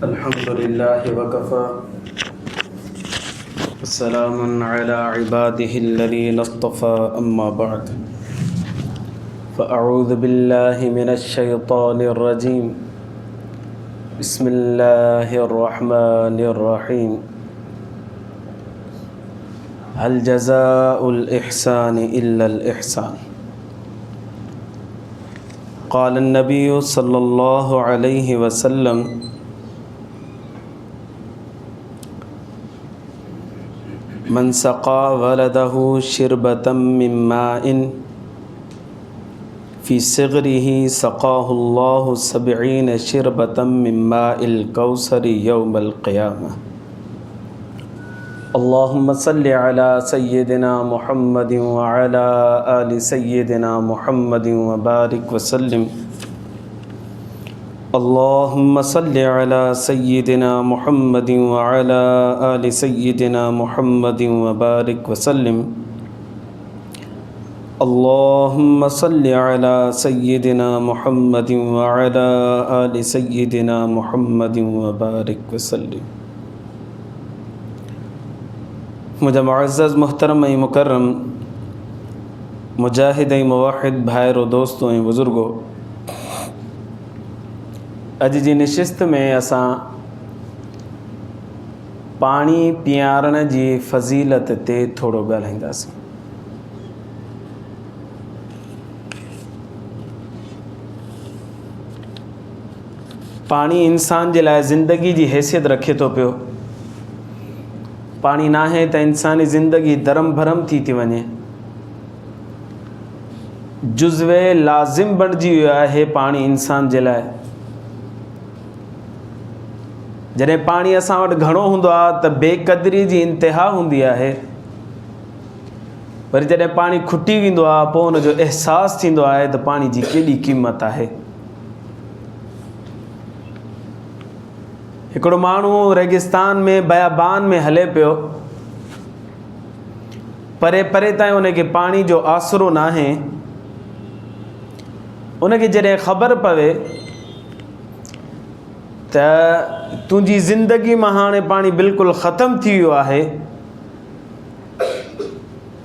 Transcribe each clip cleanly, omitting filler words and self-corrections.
अल्हम्दुलिल्लाहि वकफ़ा वस्सलामुन अला इबादिहिल्लज़ीना इस्तफ़ा अम्मा बअद फ़अऊज़ु बिल्लाहि मिनश शैतानिर रजीम बिस्मिल्लाहिर रहमानिर रहीम हल जज़ाउल इहसानि इल्लल इहसान क़ाल अन्नबिय्यु सल्लल्लाहु अलैहि वसल्लम मन सक़ा वलदहु शिरबतम मिन माइन फ़ी सिग़रिही सक़ाहुल्लाहु सबईन शिरबतम मिन माइल कौसरि यौमल क़ियामह। अल्लाहुम्मा सल्लि अला सय्यिदिना मुहम्मदिन व अला आलि सय्यिदिना मुहम्मदिन व बारिक व सल्लिम। अल्लाहुम्मा सल्लि अला सय्यिदिना मुहम्मदिन व अला आलि सय्यिदिना मुहम्मदिन व बारिक व सल्लिम। अल्लाहुम्मा सल्लि अला सय्यिदिना मुहम्मदिन व अला आलि सय्यिदिना मुहम्मदिन व बारिक व सल्लिम। मुझे मुअज़्ज़ज़ मुहतरम ऐं मुकर्रम मुजाहिद ऐं मुवहिद भाइरो दोस्तों ऐं बुज़ुर्गो, अॼु जी निशिस्त में असां पाणी पीआरण जी फ़ज़ीलत ते थोरो ॻाल्हाईंदासीं। पाणी इंसान जे लाइ ज़िंदगी जी हैसियत रखे थो पियो। पाणी नाहे त इंसानी ज़िंदगी दरम भरम थी वञे। जुज़वे लाज़िम बणिजी वियो आहे पाणी इंसान जे लाइ। जॾहिं पाणी असां वटि घणो हूंदो आहे त बेक़दरी जी इंतिहा हूंदी आहे, वरी जॾहिं पाणी खुटी वेंदो आहे पोइ हुनजो अहसासु थींदो आहे त पाणी जी केॾी क़ीमत आहे। हिकिड़ो माण्हू रेगिस्तान में बयाबान में हले पियो, परे परे ताईं उनखे पाणी जो आसरो नाहे। उनखे जॾहिं ख़बर पवे त तुंहिंजी ज़िंदगी मां हाणे पाणी बिल्कुलु ख़तमु थी वियो आहे,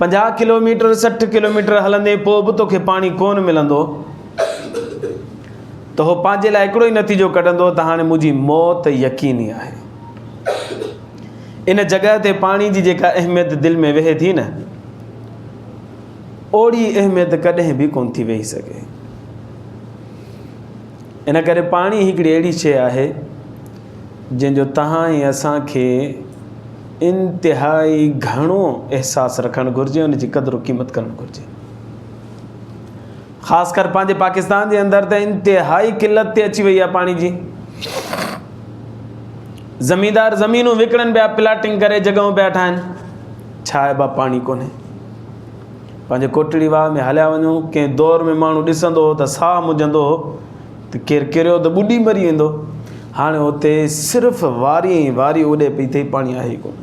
50 किलोमीटर 60 किलोमीटर हलंदे पोइ बि तोखे पाणी कोन मिलंदो, त हो पंहिंजे लाइ हिकिड़ो ई नतीजो कढंदो त हाणे मुंहिंजी मौत यकीनी आहे। इन जॻह ते पाणी जी जेका अहमियत दिलि में वेहे थी न, ओड़ी अहमियत कॾहिं बि कोन थी वेही सघे। इन करे पाणी हिकिड़ी अहिड़ी शइ आहे जंहिंजो तव्हां ऐं असांखे इंतिहाई घणो अहसासु रखणु घुरिजे, उनजी क़दुरु क़ीमत करणु घुरिजे। ख़ासि कर पंहिंजे पाकिस्तान जे अंदरि त इंतिहाई किल्लत ते अची वई आहे पाणी जी। ज़मींदार ज़मीनूं विकिणनि पिया, प्लाटिंग करे जॻहियूं पिया ठाहिनि। छा आहे बा, पाणी कोन्हे। पंहिंजे कोटड़ी वाह में हलिया वञूं, कंहिं दौर में माण्हू ॾिसंदो हो त साहु मुंझंदो हो त केरु किरियो त ॿुॾी मरी वेंदो। हाणे हुते सिर्फ़ु वारी वारी उॾे पई थिए, पाणी आहे ई कोन।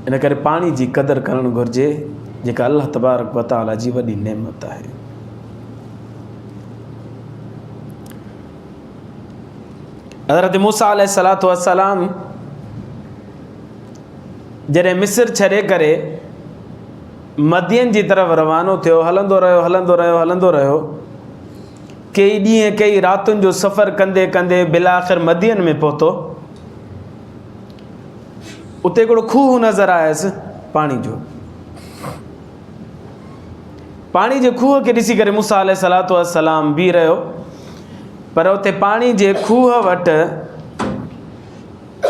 इन करे पाणी जी क़दुरु करणु घुरिजे, जेका अल्लाह तबारक व तआला जी वॾी नेमत आहे। हज़रत मूसा अलैहिस्सलातु वस्सलाम जॾहिं मिस्र छॾे करे मदियन जी तरफ़ रवानो थियो, हलंदो रहियो, कई ॾींहं कई रातुनि जो सफ़र कंदे कंदे बिलाख़िर मदियन में पहुतो। उते हिकिड़ो खूह नज़र आयसि पाणी जो। पाणी जे खूह खे ॾिसी करे मूसा अलैहिस्सलातु वस्सलाम बीह रहियो, पर उते पाणी जे खूह वटि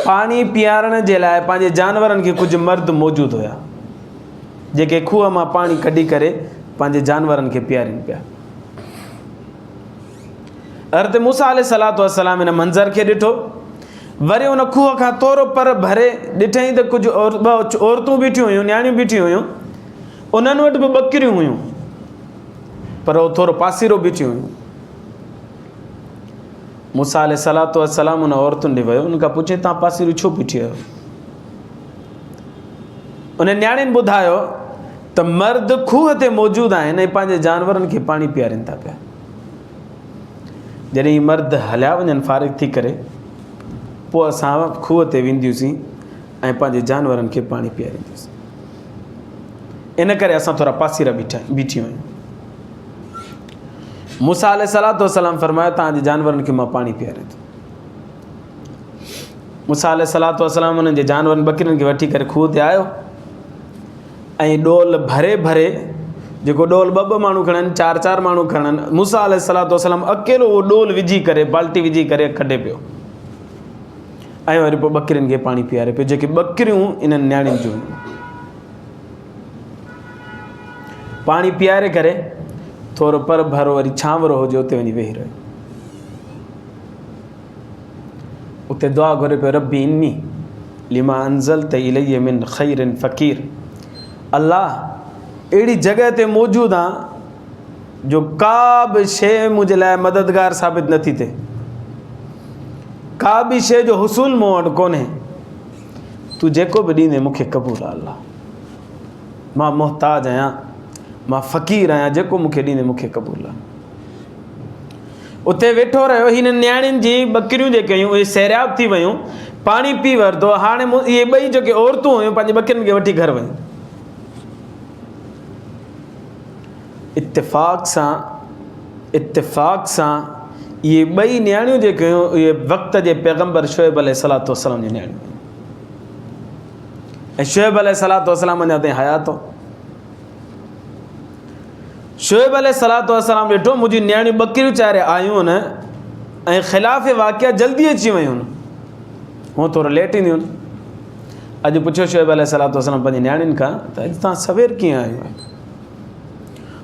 पाणी पीआरण जे लाइ पंहिंजे जानवरनि खे कुझु मर्द मौजूदु हुया, जेके खूह मां पाणी कढी करे पंहिंजे जानवरनि खे पीआरनि पिया। हज़रत मूसा अलैहिस्सलातु वस्सलाम हिन मंज़र खे ॾिठो, वरी उन खूह खां थोरो पर भरे ॾिठई त कुझु ॿ औरतूं बीठियूं हुयूं, न्याणियूं बीठियूं हुयूं। उन्हनि वटि बि ॿकिरियूं हुयूं, पर उहो थोरो पासीरो बीठियूं हुयूं। मूसा अलैहिस्सलातु वस्सलाम उन औरतुनि ॾे वियो, उनखां पुछे तव्हां पासीरो छो बीठी आहियो? उन न्याणियुनि ॿुधायो त मर्द खूह ते मौजूदु आहिनि ऐं पंहिंजे जानवरनि खे पाणी पीआरनि था पिया। जॾहिं मर्द हलिया वञनि फारिग थी करे, पोइ असां खूह ते वेंदियूंसीं ऐं पंहिंजे जानवरनि खे पाणी पीआरींदासीं। इन करे असां थोरा पासीरा बीठी आहियूं। मूसा अलैहिस्सलातु वस्सलाम फरमायो तव्हांजे जानवरनि खे मां पाणी पीआरे थो। मूसा अलैहिस्सलातु वस्सलाम उन्हनि जे जानवरनि बकरियुनि खे वठी करे खूह ते आयो ऐं डोल भरे भरे, जेको डोल ॿ ॿ माण्हू खणनि, चारि चारि माण्हू खणनि, मूसा अलैहिस्सलातु वस्सलाम अकेलो उहो डोल विझी करे, बाल्टी विझी करे कढे पियो ऐं वरी पोइ बकरियुनि खे पाणी पीआरे पियो, जेके बकरियूं इन्हनि न्याणियुनि जूं हुयूं। पाणी पीआरे करे थोरो पर भरो वरी छांवरो हुजे उते वञी वेही रहियो। उते दुआ घुरे पियो, रब्बी इन्नी लिमा अंज़लत इलैया मिन खैरिन फ़क़ीर। अल्लाह, अहिड़ी जॻह ते मौजूदु आहे जो का बि शइ मुंहिंजे लाइ मददगार साबित नथी थिए, का बि शइ जो हुसूल मूं वटि कोन्हे। तूं जेको बि ॾींदे मूंखे क़बूल आहे। अल्लाह, मां मुहताज आहियां, मां फ़क़ीर आहियां, जेको मूंखे ॾींदे मूंखे क़बूल आहे। उते वेठो रहियो। हिन न्याणियुनि जी बकरियूं जेके हुयूं उहे सैराब थी वियूं, पाणी पी वरितो। हाणे इहे ॿई जेके औरतूं हुयूं पंहिंजे बकरियुनि खे वठी घर वयूं। इत्तिफ़ाक़ सां इहे ॿई न्याणियूं जेके हुयूं इहे वक़्त जे पैगम्बर शुएब अलैहिस्सलातु वस्सलाम जी न्याणियूं हुयूं। ऐं शुएब अलैहिस्सलातु वस्सलाम अञा ताईं हयात हो। शुएब अलैहिस्सलातु वस्सलाम ॾिठो मुंहिंजी न्याणियूं बकरियूं चारे आयूं न ऐं ख़िलाफ़ वाक़िया जल्दी अची वियूं आहिनि, हूअं थोरो लेट ईंदियूं आहिनि। अॼु पुछियो शुएब अलैहिस्सलातु वस्सलाम पंहिंजी न्याणियुनि खां त अॼु तव्हां सवेर कीअं आहियो आहे?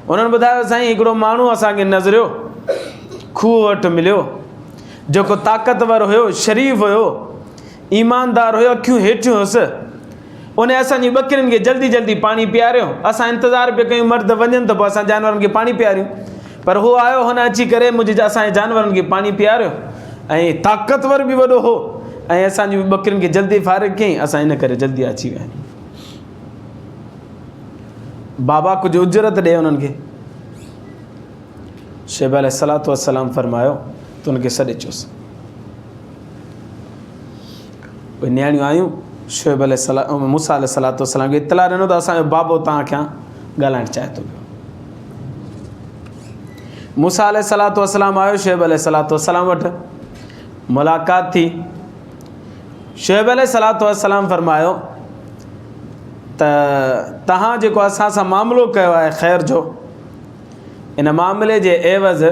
उन्हनि ॿुधायो साईं हिकिड़ो माण्हू असांखे नज़रियो, खूह वटि मिलियो, जेको ताक़तवर हुयो, शरीफ़ हुयो, ईमानदार हुयो, अखियूं हेठियूं हुयुसि। उन असांजी बकरियुनि खे जल्दी जल्दी पाणी पीआरियो। असां इंतज़ारु पिया कयूं मर्द वञनि त पोइ असां जानवरनि खे पाणी पीआरियूं, पर हू आयो, हुन अची करे असांजे जानवरनि खे पाणी पीआरियो ऐं ताक़तवर बि वॾो हो ऐं असांजी बकरियुनि खे जल्दी फारिग कयईं। असां इन करे जल्दी अची विया आहियूं। बाबा कुझु उजरत ॾे उन्हनि खे। शुएब अलैहिस्सलातु वस्सलाम फरमायो त उनखे सॾु अचोसि। उहे न्याणियूं आयूं, शुएब मूसा अलैहिस्सलातु वस्सलाम खे इतला ॾिनो त असांजो बाबो तव्हां खां ॻाल्हाइणु चाहे थो पियो। मूसा अलैहिस्सलातु वस्सलाम आयो शुएब अलैहिस्सलातु वस्सलाम वटि, मुलाक़ात थी। शुएब अलैहिस्सलातु वस्सलाम फरमायो त तव्हां जेको असां सां मामिलो कयो आहे ख़ैर जो, इन मामले जे एवज़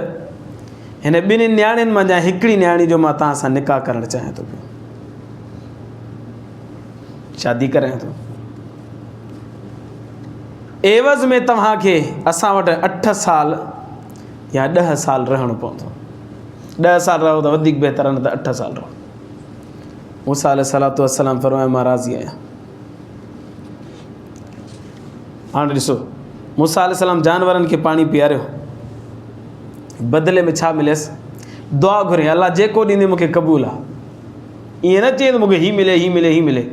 हिन ॿिन्हिनि न्याणियुनि मां हिकिड़ी न्याणी जो मां तव्हां सां निकाह करणु चाहियां थो पियो, शादी करायां थो। एवज़ में तव्हांखे असां वटि 8 साल या 10 साल रहणो पवंदो। 10 साल रहो त वधीक बहितर, न त 8 साल रहो। मूसा अलैहिस्सलातु वस्सलाम फरमायो मां राज़ी आहियां। हाणे ॾिसो, मूसा अलैहिस्सलाम जानवरनि खे पाणी पीआरियो, बदिले में छा मिलियसि? दुआ घुरे, अल्लाह जेको ॾींदे मूंखे क़बूल आहे। ईअं न चए त मूंखे हीउ मिले, हीउ मिले, हीउ मिले।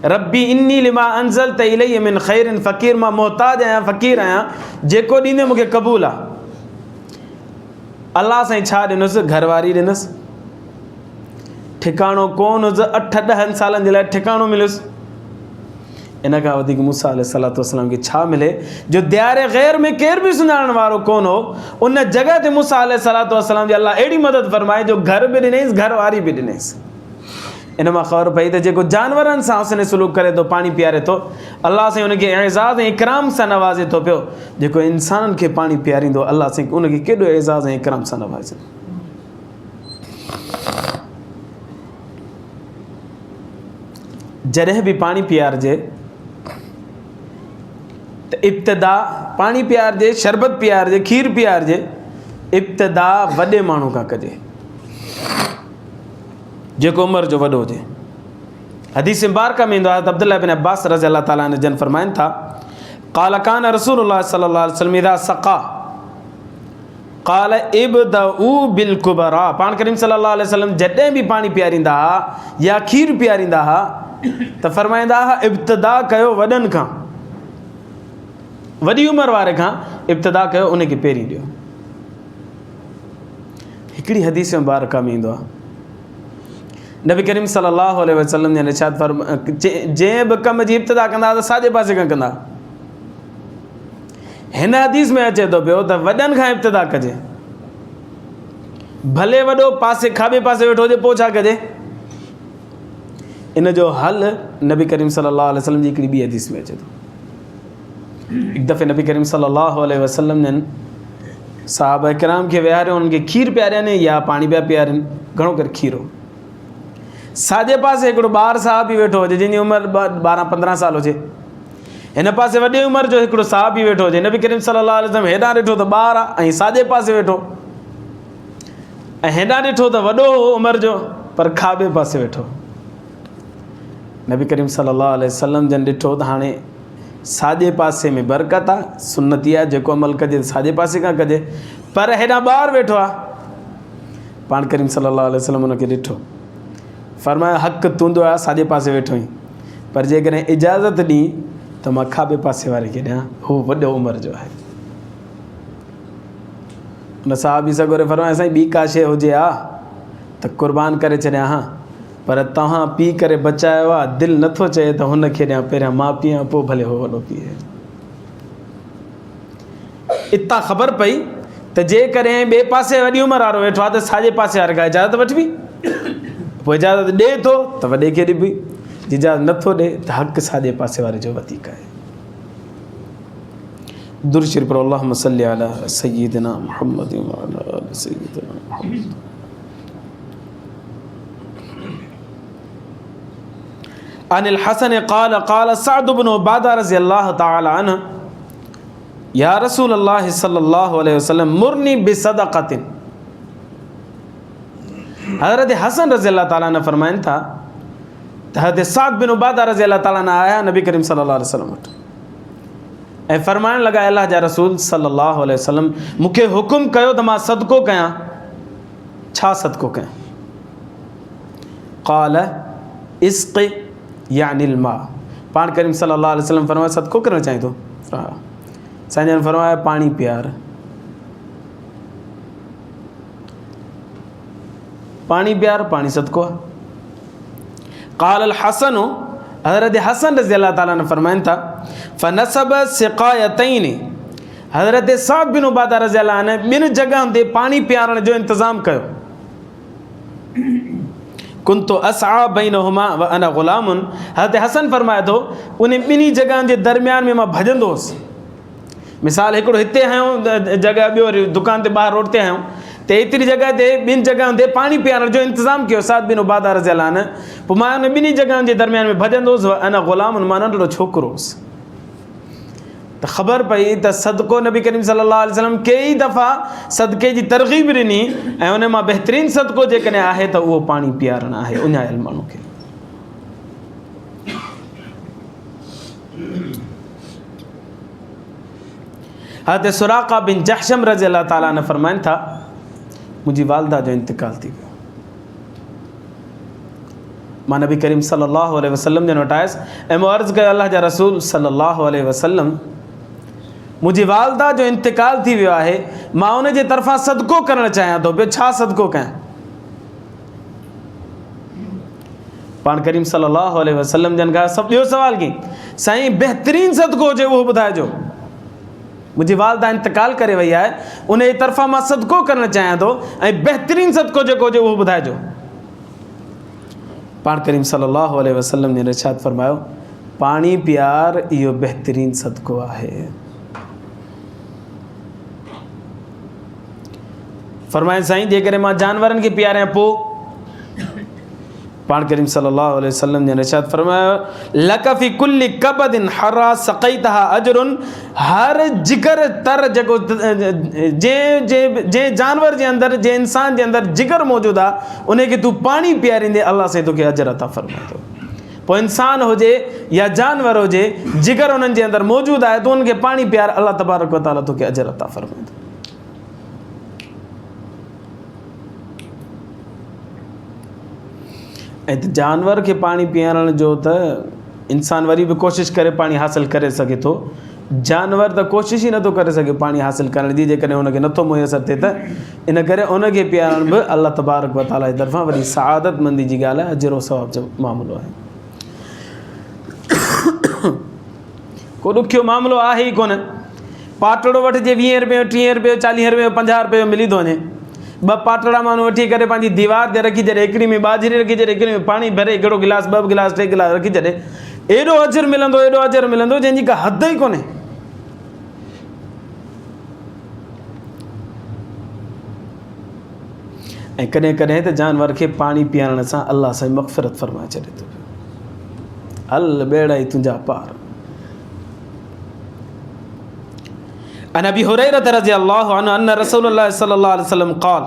रब्बी इन्नी लिमा अंज़लत इलैया मिन खैरिन फ़क़ीर, मां मोहताज आहियां, फ़क़ीर आहियां, जेको ॾींदे मूंखे क़बूल आहे। अल्लाह साईं छा ॾिनुसि? घरवारी ॾिनुसि, ठिकाणो कोन हुजे, 8-10 सालनि जे लाइ ठिकाणो मिलियुसि। इन खां वधीक मूसा अलैहिस्सलातु वस्सलाम खे छा मिले जो दियारे ग़ैर में केर बि सुञाणण वारो कोन हो। उन जॻह ते मूसा अलैहिस्सलातु वस्सलाम जी अल्लाह अहिड़ी मदद फरमाए जो घर बि ॾिनईंसि, घरवारी बि ॾिनईंसि। इन मां ख़बर पई त जेको जानवरनि सां हुस्न सलूक करे थो, पाणी पीआरे थो, अल्लाह साईं उनखे एज़ाज़ ऐं इकराम सां नवाज़े थो पियो। जेको इंसाननि खे पाणी पीआरींदो, अल्लाह साईं उनखे केॾो एज़ाज़ ऐं इकराम सां नवाज़े। जॾहिं बि पाणी पीआरिजे त इब्तिदा पाणी पीआरिजे, शरबत पीआरिजे, खीर पीआरिजे, इब्तिदा वॾे माण्हू खां कजे, जेको उमिरि जो वॾो हुजे। हदीस मुबारक में ईंदो आहे त अब्दुल्लाह बिन अब्बास रज़ी अल्लाह ताला अन्हु जन फरमाइनि था, क़ाल कान रसूलुल्लाह सल्लल्लाहु अलैहि वसल्लम इज़ा सक़ा क़ाल इब्दउ बिल कुबरा। पाण करीम सल्लल्लाहु अलैहि वसल्लम जॾहिं बि पाणी पीआरींदा हुआ या खीर पीआरींदा हुआ त फरमाईंदा हुआ इब्तिदा कयो वॾनि खां, वॾी उमिरि वारे खां इब्तिदा कयो, उनखे पहिरीं ॾियो। हिकिड़ी हदीस में बारका में ईंदो आहे, नबी करीम सल्लल्लाहु अलैहि वसल्लम ने इरशाद फरमायो जंहिं बि कम जी इब्तिदा कंदा त साॼे पासे खां कंदा। हिन हदीस में अचे थो पियो त वॾनि खां इब्तिदा कजे, भले वॾो पासे खाॿे पासे वेठो हुजे पोइ छा कजे। इन जो हल नबी करीम सल्लल्लाहु अलैहि वसल्लम जी हिकिड़ी ॿी हदीस में अचे थो। हिकु दफ़े नबी करीम सल्लल्लाहु अलैहि वसल्लम जन साहबा किराम खे विहारियो, उन्हनि खे खीर पियारियनि या पाणी पिया पियारनि, घणो करे खीरो। साॼे पासे हिकिड़ो ॿार साहबी वेठो हुजे जंहिंजी उमिरि 12-15 साल हुजे, हिन पासे वॾी उमिरि जो हिकिड़ो साहबी वेठो हुजे। नबी करीम सल्लल्लाहु अलैहि वसल्लम हेॾां ॾिठो त ॿार आहे ऐं साॼे पासे वेठो, ऐं हेॾां ॾिठो त वॾो हो उमिरि जो पर खाॿे पासे वेठो। नबी करीम सल्लल्लाहु अलैहि वसल्लम जन ॾिठो त हाणे साॼे पासे में बरकत आहे, सुन्नती आहे, जेको अमल कजे साॼे पासे खां कजे, पर हेॾां ॿार वेठो आहे। पाण करीम सल्लल्लाहु अलैहि वसल्लम हुनखे ॾिठो, फरमायो हक़ तुंहिंजो आहे, साॼे पासे वेठो आहीं, पर जेकॾहिं इजाज़त ॾी त मां खाॿे पासे वारे खे ॾियां, हू वॾो उमिरि जो आहे। हुन साहबी सगोरे फरमायो साईं ॿी का शइ हुजे हा त क़ुर्बान करे छॾियां हा, पर तव्हां पी करे बचायो आहे, दिलि नथो चए त हुनखे ॾियां, पहिरियां मां पीआं पोइ भले हो वॾो पीए। इतां ख़बर पई त जेकॾहिं ॿिए पासे वॾी उमिरि वारो वेठो आहे त साॼे पासे वारे खां इजाज़त वठबी, पोइ इजाज़त ॾिए थो त वॾे खे ॾिबी, इजाज़त नथो ॾिए त हक़ साॼे पासे वारे जो वधीक आहे। दुरूद शरीफ़ पढ़ो, अल्लाहुम्मा सल्लि अला सय्यिदिना मुहम्मद व अला आलि सय्यिदिना मुहम्मद। अनिल हसन क़ाल क़ाल सअद बिन उबादा रज़ियल्लाहु तआला अन्हु या रसूल अल्लाह सल्लल्लाहु अलैहि वसल्लम मुरनी बिसदक़तिन। हज़रत हसन रज़ियल्लाहु ताला अन्हु फरमाइनि था त हज़रत सअद बिन उबादा रज़ियल्लाहु ताला अन्हु आया नबी करीम सल्लल्लाहु अलैहि वसल्लम वटि ऐं फरमाइण लॻा, अल्लाह जा रसूल सल्लल्लाहु अलैहि वसल्लम मूंखे हुकुम कयो त मां सदको कयां। छा सदको कयां? क़ाल इस्क़ि यानिल मा। पाण करीम सल्लल्लाहु अलैहि वसल्लम फरमाया सदको करणु चाहीं थो? साईं जन फरमाया पाणी प्यार। पाणी प्यार, पाणी सदको आहे। क़ाल अल हसन, हज़रत हसन रज़ियल्लाहु ताला अन्हु फरमाइनि था फ़नसब सिक़ायतैनि, हज़रत सअद बिन उबादा रज़ियल्लाहु अन्हु ॿिनि जॻहियुनि ते पाणी पियारण जो इंतज़ाम कयो। कुंतु असआ बैनहुमा व अना ग़ुलामुन, हज़रत हसन फरमाए थो उन ॿिन्ही जॻहियुनि जे दरमियान में मां भॼंदो हुउसि। मिसाल हिकिड़ो हिते आहियूं जॻह, ॿियो वरी दुकान ते ॿाहिरि रोड ते आहियूं, त एतिरी जॻह ते ॿिनि जॻहियुनि ते पाणी पीआरण जो इंतज़ाम कयो सअद बिन उबादा रज़ियल्लाहु अन्हु। पोइ मां उन ॿिन्ही जॻहियुनि जे दरमियान में भॼंदो हुउसि, अना ग़ुलामुन, मां नंढड़ो छोकिरो हुउसि। त ख़बर पई त सदको नबी करीम सल्लल्लाहु अलैहि वसल्लम कई दफ़ा सदके जी तरग़ीब ॾिनी ऐं उन मां बहितरीनु सदको जेकॾहिं आहे त उहो पाणी पीआरणु आहे उञायल माण्हू खे। हज़रत सुराक़ा बिन जहशम रज़ियल्लाहु ताला अन्हु फरमाइनि था मुंहिंजी वालदा जो इंतिकाल थी वियो। मां नबी करीम सल्लल्लाहु अलैहि वसल्लम जन वटि आयुसि ऐं मां अर्ज़ु कयो, अल्लाह जा रसूल सल्लल्लाहु अलैहि वसल्लम मुंहिंजी वालदा जो इंतिकाल थी वियो आहे, मां उन जे तरफ़ां सदको करणु चाहियां थो पियो, छा सदको कयां? पाण करीम सल्लल्लाहु अलैहि वसल्लम जन खां सभु ॿियो सवाल कई, साईं बहितरीनु सदको हुजे उहो ॿुधाइजो। मुंहिंजी वालदा इंतिकाल करे वई आहे, उन जे तरफ़ां मां सदको करणु चाहियां थो ऐं बहितरीनु सदको जेको हुजे उहो ॿुधाइजो। पाण करीम सल्लल्लाहु अलैहि वसल्लम ने इरशाद फरमायो पाणी प्यार इहो बहितरीनु सदको आहे। फरमाइनि साईं जेकॾहिं मां जानवरनि खे पीआरियां पोइ? पाण करीम सल्लल्लाहु अलैहि वसल्लम ने इरशाद फरमायो लक फी कुल्ली कबदिन हरा सक़ैतहा अजरुन, हर जिगर तर जेको जंहिं जानवर जे अंदरि, जंहिं इंसान जे अंदरि जिगर मौजूदु आहे उनखे तूं पाणी पीआरींदे अलाह साईं तोखे अजर अता फरमाए थो। पोइ इंसान हुजे या जानवर हुजे, जिगर उन्हनि जे अंदरि मौजूदु आहे त उनखे पाणी पीआर, अलाह तबारक व तआला तोखे अजर अता फरमाए थो। ऐं जानवर खे पाणी पीआरण जो त इंसान वरी बि कोशिशि करे पाणी हासिलु करे सघे थो, जानवर त कोशिश ही नथो करे सघे पाणी हासिल करण जी, जेकॾहिं हुनखे नथो मुयसरु थिए त इन करे उनखे पीआरण बि अल्लाह तबारक व ताला जी तरफ़ां वॾी सआदत मंदी जी ॻाल्हि आहे, अजर सवाब जो मामिलो आहे। को ॾुखियो मामिलो आहे ई कोन। पाटड़ो वठिजे 20 रुपए 30 रुपए 40 रुपए 50 रुपए मिली थो वञे। 2 पाटड़ा माण्हू वठी करे पंहिंजी दीवार ते रखी छॾे, हिकिड़ी में बाजरी रखी छॾे, हिकिड़ी में पाणी भरे, हिकिड़ो गिलास 2 गिलास 3 गिलास रखी छॾे, एॾो अजर मिलंदो, एॾो अजर मिलंदो जंहिंजी का हद ई कोन्हे। ऐं कॾहिं कॾहिं त जानवर खे पाणी पीआरण सां अल्लाह सां मग़फ़िरत फरमाए छॾे थो। हल ॿेड़ा ई तुंहिंजा पार। अन अबी हुरैरा रज़ियल्लाहु अन्हु अन रसूलुल्लाह सल्लल्लाहु अलैहि वसल्लम क़ाल,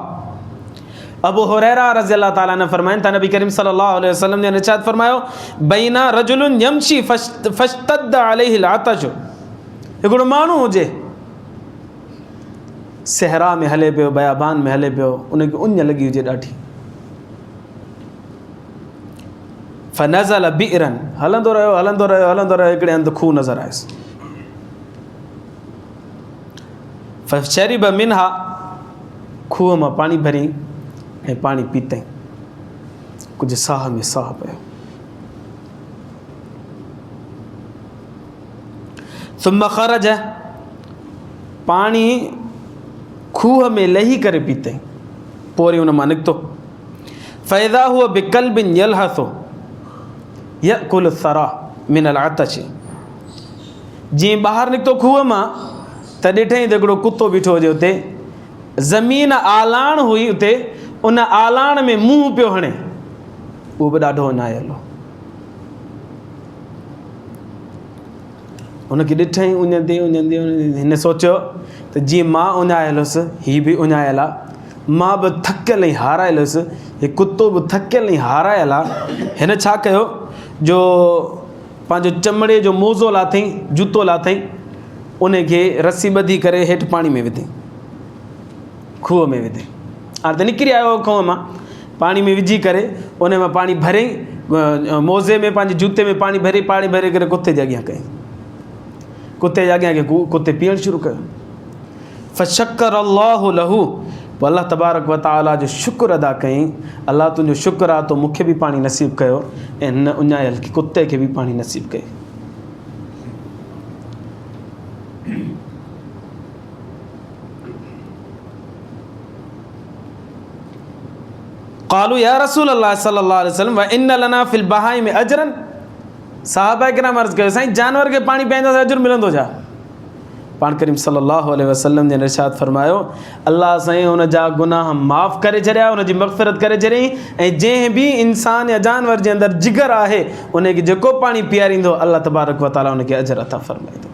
अबू हुरैरा रज़ियल्लाहु ताला अन्हु फरमाइनि था, नबी करीम सल्लल्लाहु अलैहि वसल्लम ने इरशाद फरमायो, बैना रजुलुन यमशी फश्तद अलैहिल आतश, हिकिड़ो माण्हू हुजे सहरा में हले पियो, बयाबान में हले पियो, उनखे उञ लॻी हुजे ॾाढी। फनज़ल बिरन, हलंदो रहियो हलंदो रहियो हलंदो रहियो, हिकिड़े हंधि खूह नज़र आयुसि। फशरिब मिनहा, खूह मां पाणी भरी ऐं पाणी पीतई, कुझु साह में साह पियो। सुम्मा ख़रज, पाणी खूह में लही करे पीतई, पोइ वरी उन मां निकितो। फ़ैज़ा हुआ बिकल्बिन यलहसो यअकुलु सरा मिनल आतश, जीअं ॿाहिरि निकितो खूह मां त ॾिठई त हिकिड़ो कुतो बीठो हुजे उते, ज़मीन आलाण हुई उते, उन आलाण में मुंहुं पियो हणे, उहो बि ॾाढो उञायल हो। हुनखे ॾिठई उञंदे उञंदे हिन सोचियो त जीअं मां उञायल हुअसि, हीअ बि उञायल आहे, मां बि थकियल ऐं हारायल हुअसि, हीउ कुतो बि थकियल ऐं हारायल आहे। हिन छा कयो, जो पंहिंजो चमड़े जो मोज़ो लाथई, जूतो लाथई, उनखे रसी ॿधी करे हेठि पाणी में विधई, खूह में विधई। हाणे त निकिरी आयो खूह मां, पाणी में विझी करे उन मां पाणी भरियईं, मोज़े में पंहिंजे जूते में पाणी भरे करे कुते जे अॻियां कयईं, कुते जे अॻियां खे कुते पीअणु शुरू कयो। फ़शक्कर अल्लाहु लहू, पोइ अल्लाह तबारक व ताला जो शुक्र अदा कयईं, अल्लाह तुंहिंजो शुक्र आहे तो मूंखे बि पाणी नसीबु कयो ऐं हिन उञायल कुते खे बि पाणी नसीबु कई। क़ालू या रसूल अल्लाह सल्लल्लाहु अलैहि वसल्लम व इन्न लना फिल बहाई में अजरन, साहबा किराम अर्ज़ कयो, साईं जानवर खे पाणी पीआईंदा त अजुर मिलंदो छा? पाण करीम सल्लल्लाहु अलैहि वसल्लम ने इरशाद फरमायो, अल्लाह साईं हुन जा गुनाह माफ़ करे छॾिया, हुनजी मग़फ़िरत करे छॾियईं, ऐं जंहिं बि इंसान या जानवर जे अंदरि जिगर आहे उनखे जेको पाणी पीआरींदो अल्लाह तबारक व ताला उनखे अजर अता फरमाईंदो।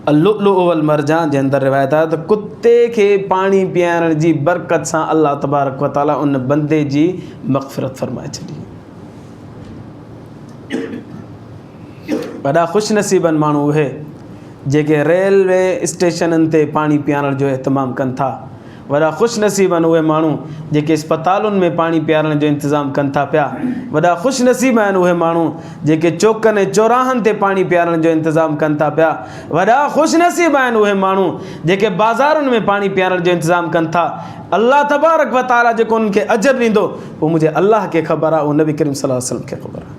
लुअलुअ वल मरजान जे अंदरि रिवायत आहे त कुते खे पाणी पीआरण जी बरकत सां अल्लाह तबारक व ताला उन बंदे जी मग़फ़िरत फरमाए छॾी। वॾा ख़ुशनसीबनि माण्हू उहे जेके रेलवे स्टेशननि ते पाणी पीआरण जो इहतमामु कनि था, वॾा ख़ुशनसीबनि उहे माण्हू जेके इस्पतालुनि में पाणी पीआरण जो इंतज़ामु कनि था पिया, वॾा ख़ुशनसीब आहिनि उहे माण्हू जेके चौकनि ऐं चौराहनि ते पाणी पीआरण जो इंतज़ामु कनि था पिया, वॾा ख़ुशनसीब आहिनि उहे माण्हू जेके बाज़ारुनि में पाणी पीआरण जो इंतज़ामु कनि था। अल्लाह तबारक व ताला जेको उन्हनि खे अजर ॾींदो उहो मुंहिंजे अल्लाह खे ख़बर आहे, उहो नबी करीम सल्लल्लाहु अलैहि वसल्लम खे ख़बर आहे।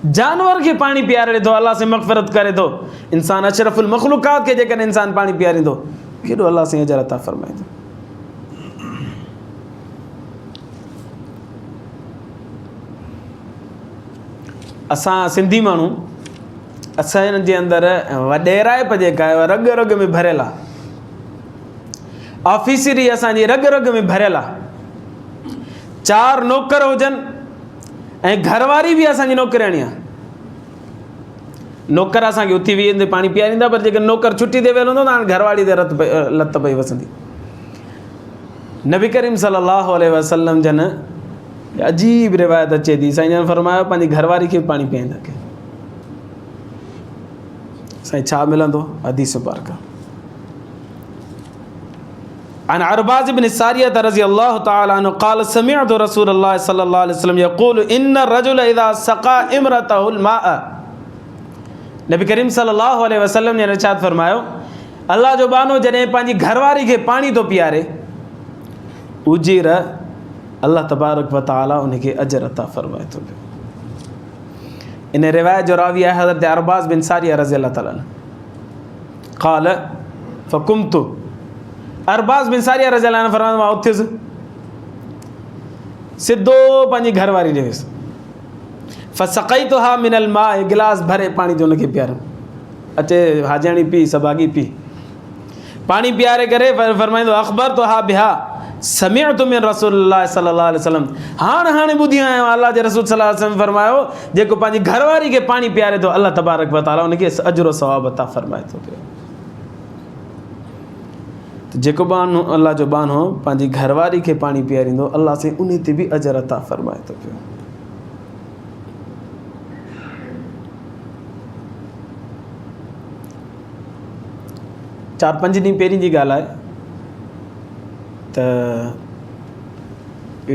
जानवर खे पाणी पीआरे थो, अल्लाह से मग़फ़िरत करे थो, इंसान अशरफुल मख़लूक़ात खे जेकॾहिं इंसान पाणी पीआरींदो केॾो अल्लाह से अजर अता फरमाईंदो। असां सिंधी माण्हू, असांजे अंदरि वॾेराइप जेका आहे रग रग में भरियल आहे, ऑफिसरी असांजी रग रग में भरियल आहे। 4 नौकर हुजनि ऐं घरवारी बि असांजी नौकराणी आहे। नौकर असांखे उथी वेही पाणी पीआरींदा, पर जेकर नौकर छुटी ते वियल हूंदो त हाणे घरवारी ते लत पई वसंदी। नबी करीम सल्लल्लाहु अलैहि वसल्लम जन अजीब रिवायत अचे थी, साईं जन फरमायो पंहिंजी घरवारी खे पाणी पीआईंदा कयो। साईं छा मिलंदो? हदीस मुबारक अन अरबाज़ बिन सारियत रज़ी अल्लाह तआला अन्हु क़ाल समिअतु रसूलल्लाह सल्लल्लाहु अलैहि वसल्लम यक़ूलु इन्न रजुल इज़ा सक़ा इम्रअतहुल माअ। नबी करीम सल्लल्लाहु अलैहि वसल्लम ने इरशाद फरमायो, अल्लाह जो बानो जॾहिं पंहिंजी घरवारी खे पाणी थो पीआरे, उजीर अल्लाह तबारक व तआला उनखे अजर अता फरमाए थो पियो। इन रिवायत जो रावी आहे हज़रत अरबाज़ बिन सारिया रज़ी अल्लाह तआला अन्हु। क़ाल फ़क़ुमतु, अरबाज़ बिन सारिया रज़ी अल्लाह अन्हु फरमायो, मां उथियुसि, सिधो पंहिंजी घरवारी ॾे वियुसि। फ़सक़ैतुहा मिनल माए, गिलास भरे पाणी जो उनखे पीआरियो। अचे हाजाणी पी, सभागी पी। पाणी पीआरे करे फरमाईंदो अख़बरतुहा बिहा समिअतु मिन रसूलिल्लाह सल्लल्लाहु अलैहि वसल्लम। हाणे ॿुधी आहियां अल्लाह जे रसूल सल्लल्लाहु अलैहि वसल्लम फरमायो, जेको पंहिंजी घरवारी खे पाणी पीआरे थो, अल्लाह तबारक व तआला उनखे अजर सवाब अता फरमाए थो पियो। त जेको बानो अल्लाह जो बानो पंहिंजी घरवारी खे पाणी पीआरींदो, अल्लाह से उन ते बि अजर अता फरमाए थो पियो। चार पंज ॾींहं पहिरीं जी ॻाल्हि आहे त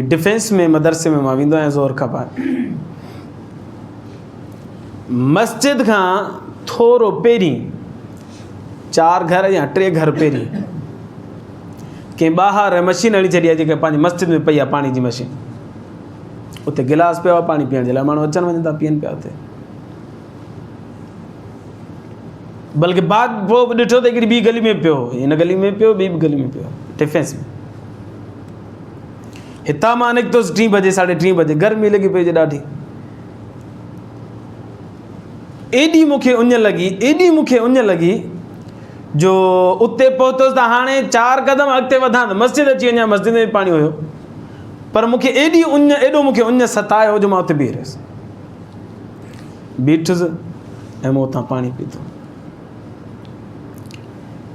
डिफेंस में मदरसे में मां वेंदो आहियां ज़ोर खां पाए। मस्जिद खां थोरो पहिरीं 4 घर या 3 घर पहिरीं कंहिं ॿाहिरि मशीन हणी छॾी आहे, जेका पंहिंजी मस्जिद में पई आहे पाणी जी मशीन। उते गिलास पियो आहे पाणी पीअण जे लाइ, माण्हू अचनि वञनि था, पीअनि पिया उते। बल्कि बाद पोइ ॾिठो त हिकिड़ी ॿी गली में पियो, हिन गली में पियो, ॿी गली में पियो, डिफेंस में। हितां मां निकितुसि 3 बजे 3:30 बजे, गर्मी लॻी पई हुजे ॾाढी। एॾी मूंखे उञ लॻी जो उते पहुतुसि त हाणे 4 कदम अॻिते वधां त मस्जिद अची वञा, मस्जिद में पाणी हुयो, पर मूंखे एॾो मूंखे उञ सतायो जो मां उते बीह रहियुसि। बीठुसि ऐं मूं उतां पाणी पीतो।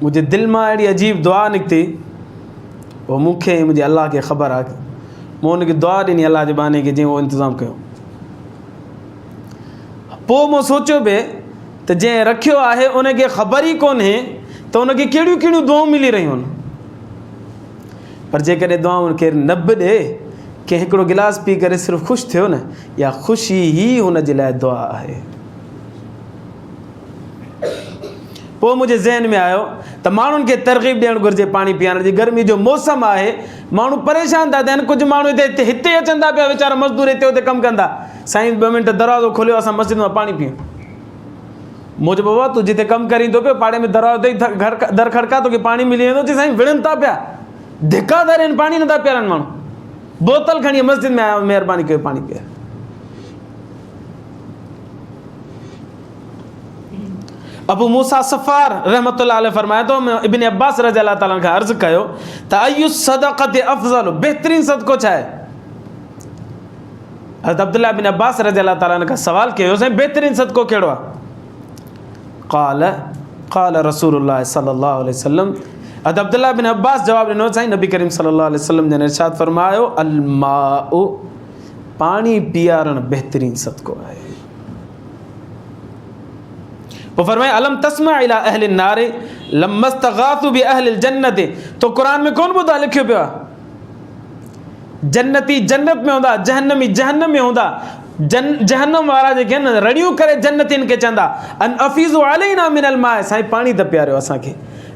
मुंहिंजे दिलि मां अहिड़ी अजीब दुआ निकिती, उहो मूंखे मुंहिंजे अलाह खे ख़बर आहे। मूं हुनखे दुआ ॾिनी अलाह जे बहाने खे, जीअं उहो इंतज़ामु कयो। पोइ मूं सोचियो बि त जंहिं रखियो आहे उनखे ख़बर ई कोन्हे त उनखे कहिड़ियूं कहिड़ियूं दुआऊं मिली रहियूं आहिनि। पर जेकॾहिं दुआऊं केरु न बि ॾे, कंहिं हिकिड़ो गिलास पी करे सिर्फ़ु ख़ुशि थियो न, या ख़ुशी ई हुन जे लाइ दुआ आहे। पोइ मुंहिंजे ज़हन में आयो त माण्हुनि खे तरग़ीब ॾियणु घुरिजे पाणी पीआरण जी। गर्मी जो मौसमु आहे, माण्हू परेशान था थियनि। कुझु माण्हू हिते अचनि था पिया, वीचारा मज़दूर हिते हुते कमु कनि था। साईं 2 मिंट दरवाज़ो खोलियो, असां मस्जिद मां पाणी पियूं। मूं चयो बाबा तूं जिते कमु करीं थो पियो, पाड़े में दरवाज़ो अथई, दर खड़का, तोखे पाणी मिली वेंदो। चई साईं विढ़नि था पिया, धिका था ॾियनि, पाणी नथा पीआरनि माण्हू। बोतल खणी मस्जिद में आयो, महिरबानी कयो पाणी पीआर। अबू मूसा सफ़ार रहमतुल्लाह अलैह फरमाए थो, इब्न अब्बास रज़ी अल्लाह ताला खां अर्ज़ु कयो त अय्यु सदक़त अफ़ज़ल, बहितरीन सदको छा आहे? हज़रत अब्दुल्लाह बिन अब्बास रज़ी अल्लाह ताला खां सवाल कयो, साईं बहितरीन सदको कहिड़ो आहे? क़ाल रसूलुल्लाह सल्लल्लाहु अलैहि वसल्लम। हज़रत अब्दुल्लाह बिन अब्बास जवाब ॾिनो, साईं नबी करीम सल्लल्लाहु अलैहि वसल्लम ने इरशाद फरमायो, अल माउ, पाणी पीआरणु बहितरीन सदको आहे। पोइ फरमाए अलम तस्मा इला अहल नारे लमस्तगासु बि अहल जन्नत। तो क़ुरान में कोन ॿुधा लिखियो पियो आहे, जन्नती जन्नत में हूंदा, जहन्नमी जहन्नम में हूंदा। जहन्नम वारा जेके आहिनि न, रड़ियूं करे जन्नतियुनि खे चवंदा अन अफ़ीज़ु अलैना मिनल माए, साईं पाणी त पीआरियो असांखे,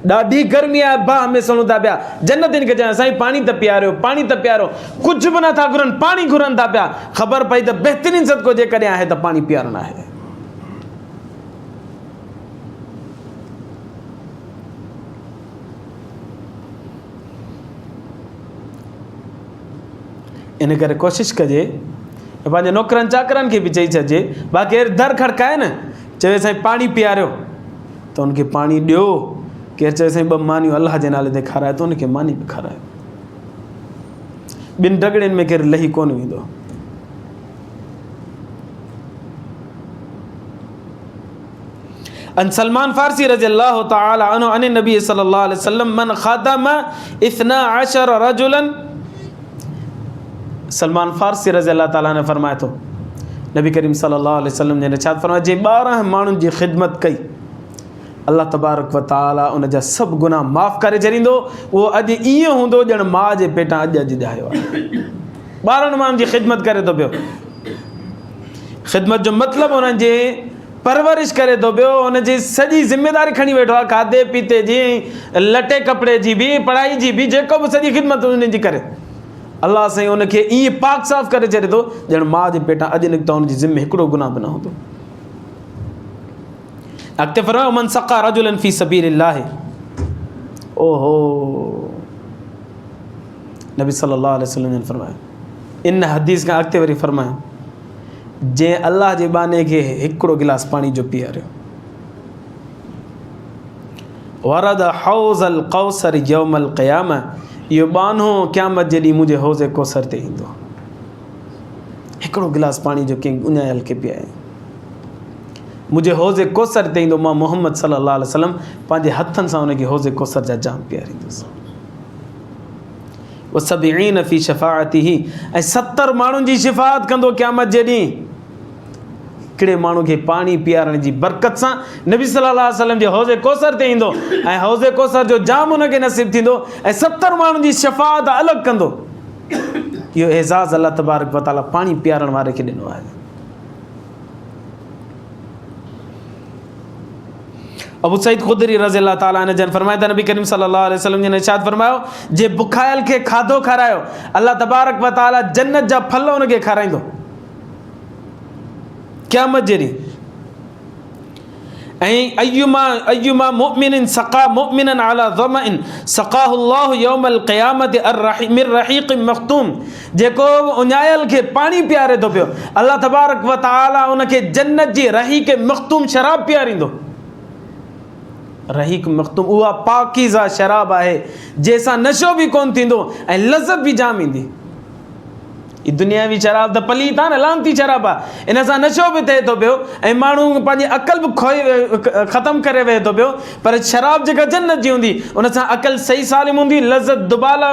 ॾाढी गर्मी आहे, बाह में सड़ूं था पिया। जन्नतियुनि खे चवंदा साईं पाणी त पीआरियो, पाणी त पीआरियो। कुझु बि नथा घुरनि, पाणी घुरनि था पिया। ख़बर पई त बहितरीन सदको जेकॾहिं आहे त पाणी पीआरणु आहे। इन करे कोशिशि कजे, पंहिंजे नौकरनि चाकरनि खे बि चई छॾिजे, बाक़ी दर खड़काए न, चवे साईं पाणी पीआरियो, त उनखे पाणी ॾियो। केरु चवे साईं 2 मानियूं अलाह जे नाले ते खाराए, त उनखे मानी बि खारायो। 2 डगड़ियुनि में केरु लही कोन वेंदो। अन सलमान फारसी रज़ी अल्लाह तआला अन्हु अन नबी सल्लल्लाहु अलैहि वसल्लम मन ख़दम 12 रजुलन। सलमान फारसी रज़ी अल्लाह ताला ने फरमाए थो, नबी करीम सल्लल्लाहु अलैहि वसल्लम ने इरशाद फरमाया, जे 12 माण्हुनि जी ख़िदमत कई, अल्लाह तबारक व ताला उन जा सभु गुनाह माफ़ करे छॾींदो। उहो अॼु ईअं हूंदो ॼण माउ जे पेटां अॼु ॼायो आहे। ॿारनि माण्हुनि जी ख़िदमत करे थो पियो। ख़िदमत जो मतिलबु उन्हनि जे परवरिश करे थो पियो, उनजी सॼी ज़िमेदारी खणी वेठो आहे, खाधे पीते जी, लटे कपिड़े जी बि, पढ़ाई जी बि, जेको बि सॼी ख़िदमत उन्हनि जी करे। अल्लाह साईं उनखे ईअं पाक साफ़ करे छॾे थो ॼण माउ जे पेटां अॼु निकितो, उनजी ज़िमे हिकिड़ो गुनाह बि न हूंदो। अॻिते फरमायो मन सक़ा रजुलन फी सबीलिल्लाह। ओहो, नबी सल्लल्लाहु अलैहि वसल्लम ने फरमायो, इन हदीस खां अॻिते वरी फरमायो, जंहिं अल्लाह जे बाने खे हिकिड़ो गिलास पाणी जो पीआरियो, वरद हौज़ल कौसर यौमल क़यामा, इहो बानो क़यामत जे ॾींहुं मुंहिंजे हौज़े कौसर ते ईंदो। हिकिड़ो गिलास पाणी जो कंहिं उञायल खे पीआरे मुंहिंजे हौज़े कौसर ते ईंदो, मां मोहम्मद सल्लल्लाहु अलैहि वसल्लम पंहिंजे हथनि सां उनखे हौज़े कौसर जा जाम पीआरींदुसि। वो सबईन फी शफ़ाअतिही, ऐं 70 माण्हुनि जी शिफ़ाअत कंदो क़यामत जे ॾींहुं। हिकिड़े माण्हू खे पाणी पीआरण जी बरकत सां नबी सल्लल्लाहु अलैहि वसल्लम जे हौज़े कौसर ते ईंदो ऐं हौज़े कौसर जो जाम उनखे नसीब थींदो ऐं 70 माण्हुनि जी शफ़ाअत अलॻि कंदो। इहो एज़ाज़ अल्लाह तबारक व ताला पाणी पीआरण वारे खे ॾिनो आहे। अबू सईद ख़ुदरी रज़ियल्लाहु ताला अन्हु जन फरमाए त नबी करीम सल्लल्लाहु अलैहि वसल्लम ने इरशाद फरमायो, जे बुखायल खे खाधो खारायो अल्लाह तबारक व ताला जन्नत जा फल उनखे खाराईंदो क़यामत जे ॾींहुं। ऐं अय्युमा मुमिनिन सक़ा मुमिनन अला ज़मइन सक़ाहु अल्लाहु यौमल क़यामत मिर रहीक़ मख़्तूम, जेको उञायल खे पाणी पीआरे थो पियो अल्लाह तबारक व ताला उनखे जन्नत जी रहीक़ मख़्तूम शराब पीआरींदो। रहीक़ मख़्तूम उहा पाकीज़ा शराब आहे जंहिंसां नशो बि कोन थींदो ऐं लज़त बि जाम ईंदी। ही दुनियावी शराब त पलीत आहे न, लानती शराब आहे, इन सां नशो बि थिए थो पियो ऐं माण्हू पंहिंजी अक़ल बि ख़तमु करे वेहे थो पियो। पर शराब जेका जन्नत जी हूंदी उन सां अक़ल सही सालिम हूंदी, लज़त दुबाला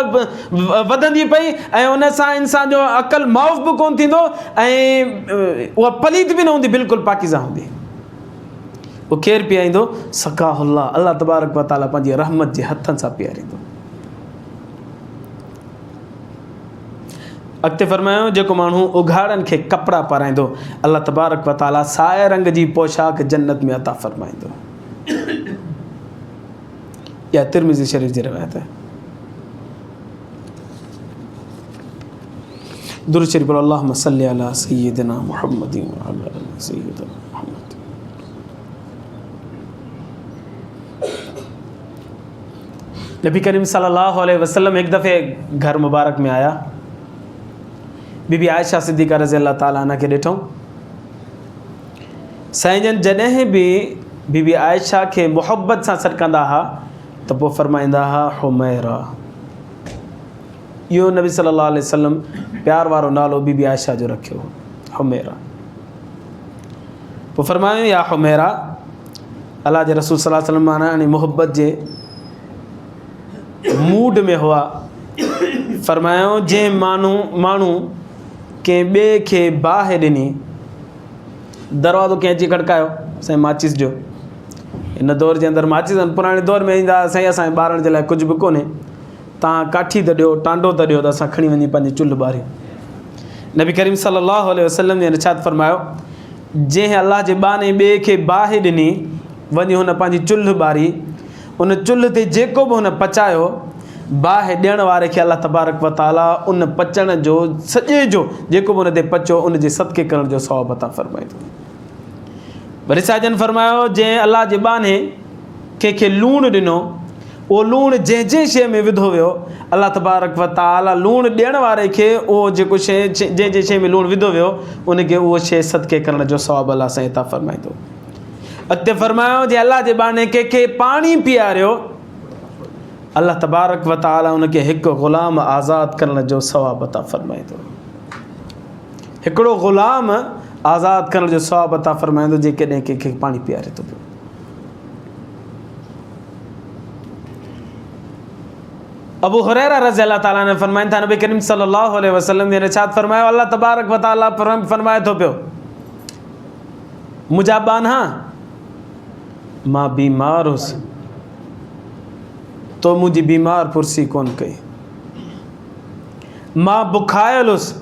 वधंदी पई ऐं उन सां इंसान जो अक़ल माउफ़ बि कोन थींदो ऐं उहा पलीत बि न हूंदी, बिल्कुलु पाकीज़ा हूंदी। उहो केरु पीआरींदो? सक़ाहुल्लाह, अल्लाह तबारक व ताला पंहिंजी रहमत जे हथनि सां पीआरींदो। अॻिते फरमायो, जेको माण्हू उघाड़नि खे कपिड़ा पाराईंदो अल्लाह तबारक व ताला साए रंग जी पोशाक जन्नत में अता फरमाईंदो। या तिरमिज़ी शरीफ़ जी रिवायत है। दुरूद शरीफ़ पढ़ो, अल्लाहुम्मा सल्लि अला सय्यिदिना मुहम्मदिन व अला आलि सय्यिदिना मुहम्मद। नबी करीम सल्लल्लाहु अलैहि वसल्लम एक दफ़े घर मुबारक में आया, बीबी आयशा सिद्दीक़ा रज़ी अल्लाह ताला अन्हा खे ॾिठो। साईं जन जॾहिं बि बीबी आयशा खे मुहब्बत सां सॾु कंदा हुआ त पोइ फरमाईंदा हुआ हुमैरा। इहो नबी सल्लल्लाहु अलैहि वसल्लम प्यार वारो नालो बीबी आयशा जो रखियो, हुमैरा। पोइ फरमायो, या हुमैरा, अल्लाह जे रसूल सल्लल्लाहु अलैहि वसल्लम माना यानी मुहब्बत जे मूड में हुआ। फरमायो, जंहिं माण्हू कंहिं ॿिए खे बाहि ॾिनी, दरवाज़ो कंहिं अची खड़कायो साईं माचिस जो, हिन दौर जे अंदरि माचिस, पुराणे दौर में ईंदा साईं असांजे ॿारनि जे लाइ कुझु बि कोन्हे, तव्हां काठी त ॾियो, टांडो त ॾियो त असां खणी वञी पंहिंजी चुल्ह ॿारियूं। नबी करीम सल्लल्लाहु अलैहि वसल्लम ने इरशाद फरमायो, जंहिं अल्लाह जे बाने ॿिए खे बाहि ॾिनी, वञी हुन पंहिंजी चुल्ह ॿारी, उन चुल्ह ते जेको बि हुन पचायो, बाहि ॾियण वारे खे अल्लाह तबारक व ताला उन पचण जो सॼे जो जेको बि हुन ते पचो उन जे सदके करण जो सवाब अता फरमाईंदो। वरी साजन फरमायो, जंहिं अल्लाह जे बाने कंहिंखे लूणु ॾिनो, उहो लूणु जंहिं जंहिं शइ में विधो वियो, अल्लाह तबारक व ताला लूणु ॾियण वारे खे उहो जेको शइ जंहिं जंहिं शइ में लूणु विधो वियो उनखे उहो शइ सदके करण जो सवाब अल्लाह साईं अता फरमाईंदो। अॻिते फरमायो, जे अल्लाह जे बाने कंहिंखे पाणी पीआरियो, अल्लाह तबारक व ताला उनखे हिकु ग़ुलाम आज़ादु करण जो सवाब अता फरमाईंदो। हिकिड़ो ग़ुलाम आज़ादु करण जो सवाब अता फरमाईंदो जेकॾहिं कंहिंखे पाणी पीआरे थो पियो। अबू हुरैरा रज़ी अल्लाह ताला ने फरमाइनि था, नबी करीम सल्लल्लाहु अलैहि वसल्लम ने इरशाद फरमायो, अल्लाह तबारक व ताला फरमाए थो पियो, मुंहिंजा बाना मां बीमार हुउसि तो मुंहिंजी बीमार पुरसी कोन कई, मां बुखायल हुउसि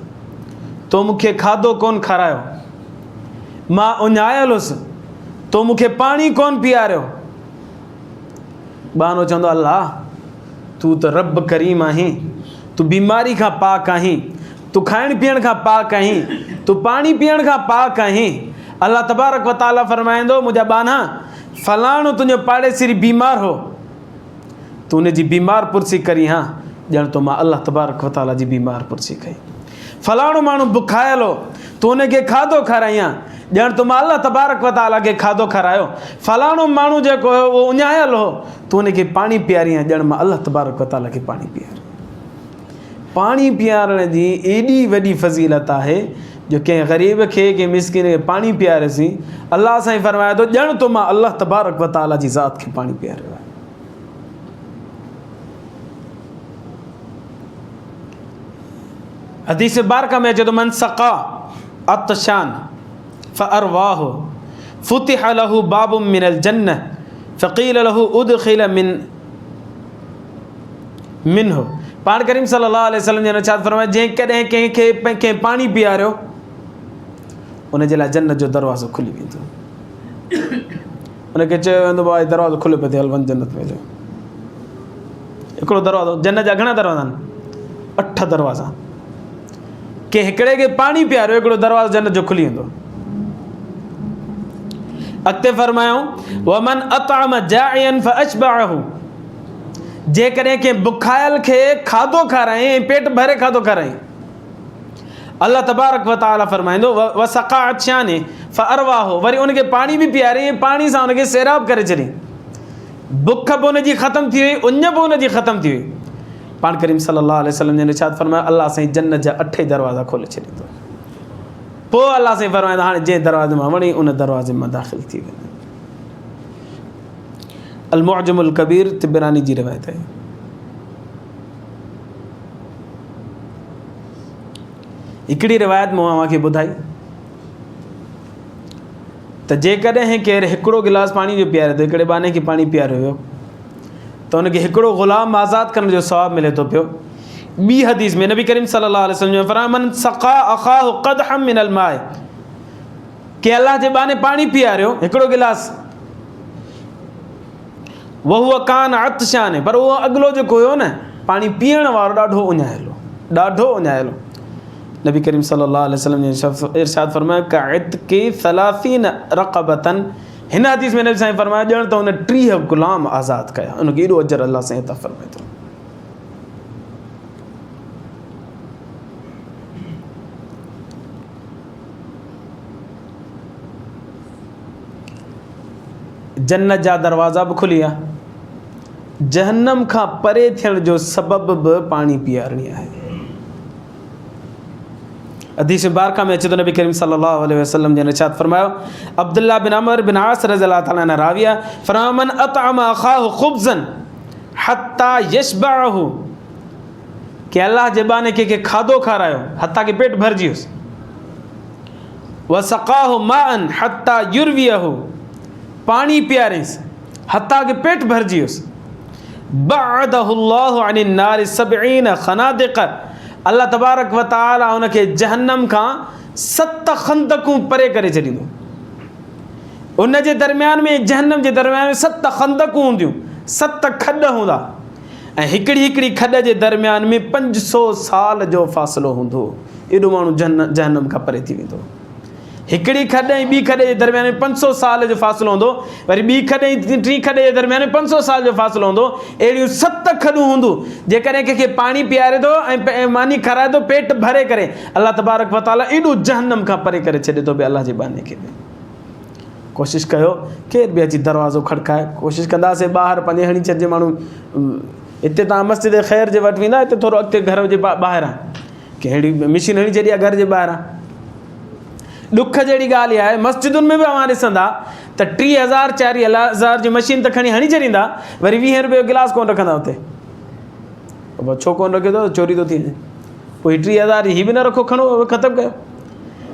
तो मूंखे खाधो कोन खारायो, मां उञायल हुउसि तो मूंखे पाणी कोन पीआरियो। बानो चवंदो अल्लाह तूं त रब करीम आहीं, तूं बीमारी खां पाक आहीं, तूं खाइण पीअण खां पाक आहीं, तूं पाणी पीअण खां पाक आहीं। अल्लाह तबारक व ताला फरमाईंदो मुंहिंजा बाना फलाणो तुंहिंजो पाड़ेसिरी बीमार हो, तूं उनजी बीमार पुरसी करी हाँ, ॼण तो मां अल्लाह तबारक व ताला जी बीमार पुरसी कई। फलाणो माण्हू बुखायल हो, तूं उनखे खाधो खाराई हाँ, ॼण तो मां अल्लाह तबारक व ताला खे खाधो खारायो। फलाणो माण्हू जेको हो उहो उञायल हो, तूं उनखे पाणी पीआरी हाँ, ॼण मां अल्लाह तबारक व ताला खे पाणी पीआरियो। पाणी पीआरण जी एॾी वॾी फज़ीलत आहे जो कंहिं ग़रीब खे कंहिं मिस्किन खे पाणी पीआरेसीं, अल्लाह साईं फरमाए थो ॼण तो मां अल्लाह तबारक व ताला जी ज़ात खे पाणी पीआरियो आहे। हदीस बारका में अचे थो मन सक़ा अतशान फ़अरवाहु फ़ुतिह लहू बाबुम मिनल जन्नह फ़क़ील लहू उदख़िल मिन्हु। पाण करीम सल्लल्लाहु अलैहि वसल्लम जे इरशाद फरमाए जंहिं कॾहिं कंहिंखे पाणी पीआरियो उनजे लाइ जन्नत जो दरवाज़ो खुली वेंदो। उनखे चयो वेंदो भाई दरवाज़ो खुले पियो थिए, हल वञ जन्नत में। हिकिड़ो दरवाज़ो, जन्नत जा घणा दरवाज़ा आहिनि? 8 दरवाज़ा। कंहिं हिकिड़े खे पाणी पीआरियो हिकिड़ो दरवाज़ो जन्नत जो खुली वेंदो। अॻिते फरमायूं वमन अतअम जाइयन फअशबअहु, जेकॾहिं कंहिं बुखायल खे खाधो खाराई ऐं पेट भरे खाधो खाराई, अल्लाह तबारक व ताला फरमाईंदो वसक़ा अतशान फ़अरवाहु, वरी उनखे पाणी बि पीआरी ऐं पाणी सां उनखे सैराब करे छॾी। बुख बि उनजी ख़तमु थी वई, उञ बि उनजी ख़तमु थी वई। पाण करीम सल्लल्लाहु अलैहि वसल्लम जे इरशाद फरमायो अल्लाह साईं जन्नत जा 8 दरवाज़ा खोले छॾींदो। पोइ अल्लाह साईं फरमाईंदो हाणे जंहिं दरवाज़े मां वणी उन दरवाज़े मां दाख़िल थी वेंदो। अल मुअजमुल कबीर तिबरानी जी रिवायत है। हिकिड़ी रिवायत मूं अव्हांखे ॿुधाई त जेकॾहिं केरु हिकिड़ो गिलास पाणी जो पीआरे थो, हिकिड़े बाने खे पाणी पीआरियो वियो त उनखे हिकिड़ो ग़ुलाम आज़ादु करण जो सवाबु मिले थो पियो। ॿी हदीस में नबी करीम सल्लल्लाहु अलैहि वसल्लम फरमाया मन सक़ा अख़ाहु क़दहम मिनल माए, के अल्लाह जे बाने पाणी पीआरियो हिकिड़ो गिलास, वहुव कान अतशान, पर उहो अॻिलो जेको हुयो न पाणी पीअण वारो ॾाढो उञायलो, ॾाढो उञायलो। नबी करीम सल्लल्लाहु अलैहि वसल्लम ने इरशाद फरमाया कइतकी 30 रक़बतन, हिन हदीस में नबी साईं फरमाया ॼण त हुन 30 ग़ुलाम आज़ादु कया, उनखे एॾो अजर अल्लाह साईं अता फरमाए थो। जन्नत जा दरवाज़ा बि खुली विया, जहन्नम खां परे थियण जो सबब बि पाणी पीआरणी आहे। हदीस बारका में अचे थो नबी करीम सल्लल्लाहु अलैहि वसल्लम जे इरशाद फरमायो अब्दुल्लाह बिन अमर बिन आस रज़ियल्लाहु ताला अन्हु राविया फरमाया मन अतअम अख़ाहु ख़ुब्ज़न हत्ता यशबअहु, के अल्लाह जे बाने के खाधो खारायो हत्ता के पेट भरिजी वियुसि, वसक़ाहु माअन हत्ता युरवियहु, पाणी पीआरियसि हत्ता के पेट भरिजी वियुसि, बअदहुल्लाहु अनिन नारि 70 खनादिक़, अल्लाह तबारक व ताला उनखे जहन्नम खां 7 खंदकूं परे करे छॾींदो। उन जे दरमियान में जहन्नम जे दरमियान में 7 खंदकूं हूंदियूं, 7 खॾ हूंदा, ऐं हिकिड़ी हिकिड़ी खॾ जे दरमियान में 500 साल जो फ़ासिलो हूंदो। एॾो माण्हू जहन्नम खां परे थी वेंदो। हिकिड़ी खॾ ऐं ॿी खॾ जे दरमियान में 500 साल जो फ़ासिलो हूंदो, वरी ॿी खॾ ऐं टी खॾ जे दरमियान में 500 साल जो फ़ासिलो हूंदो। अहिड़ियूं 7 खॾूं हूंदियूं, जेकॾहिं कंहिंखे पाणी पीआरे थो ऐं मानी खाराए थो पेट भरे करे, अल्लाह तबारक व ताला एॾो जहन्नम खां परे करे छॾे थो पियो अल्लाह जे बाने खे। कोशिशि कयो केरु बि अची दरवाज़ो खड़काए, कोशिशि कंदासीं ॿाहिरि पंहिंजे हणी छॾिजे माण्हू। हिते तव्हां मस्जिद ख़ैर जे वटि वेंदा, हिते थोरो अॻिते घर जे ॿाहिरां की अहिड़ी मशीन हणी छॾी आहे घर जे ॿाहिरां। ॾुख जहिड़ी ॻाल्हि आहे, मस्जिदुनि में बि अवां ॾिसंदा त 30,000 40,000 जी मशीन त खणी हणी छॾींदा, वरी 20 रुपए जो गिलास कोन रखंदा हुते। छो कोन रखे थो? चोरी थो थी वञे। पोइ 30,000 हीअ बि न रखो, खणो ख़तमु कयो।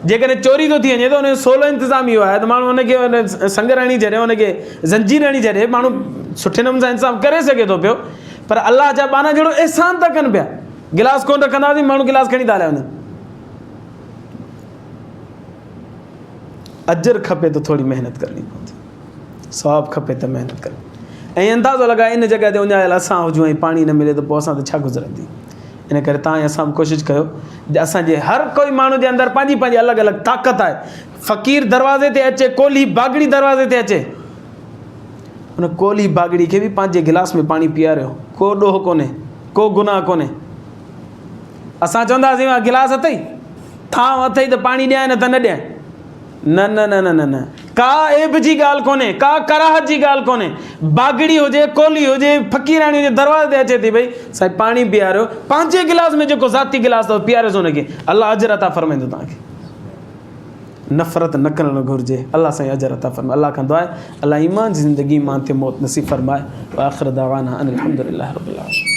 जेकॾहिं चोरी थो थी वञे त हुनजो सवलो इंतिज़ाम इहो आहे त माण्हू हुनखे संगर हणी छॾे, हुनखे ज़ंजीर हणी छॾे, माण्हू सुठे नमूने सां इंतिज़ाम करे सघे थो पियो। पर अलाह जा बाना जहिड़ो अहसान था कनि पिया। गिलास कोन रखंदासीं, माण्हू गिलास खणी था हलिया वञनि। अजर खपे त थोरी महिनत करणी पवंदी, सवाबु खपे त महिनत करणी। ऐं अंदाज़ो लॻाए इन जॻह ते उञायल असां हुजूं ऐं पाणी न मिले त पोइ असां त छा गुज़रंदी। इन करे तव्हां ऐं असां बि कोशिशि कयो, असांजे हर कोई माण्हू जे अंदरि पंहिंजी पंहिंजी अलॻि अलॻि ताक़त आहे। फ़क़ीर दरवाज़े ते अचे, कोली बागड़ी दरवाज़े ते अचे, हुन कोली बागड़ी खे बि पंहिंजे गिलास में पाणी पीआरियो, को ॾोह कोन्हे, को गुनाह कोन्हे। असां चवंदासीं गिलास अथई, थांव अथई त पाणी ॾियां न त न ॾियां। न न न न न न, का ऐब जी ॻाल्हि कोन्हे, का कराहत जी ॻाल्हि कोन्हे। बागड़ी हुजे, कोली हुजे, फ़क़ीराणी हुजे, दरवाज़े ते अचे थी भई साईं पाणी पीआरियो, पंहिंजे गिलास में जेको ज़ाती गिलास अथव पीआरियोसि हुनखे, अलाह अजर अता फरमाईंदो तव्हांखे। नफ़रत न करणु घुरिजे, अलाह साईं अजर अता फरमाए। अलाह खां दुआ आहे अलाह ईमान जी ज़िंदगी मां ते मौत नसीब फरमाए। व आख़िर दावाना अनिल हम्दुलिल्लाहि रब्बिल आलमीन।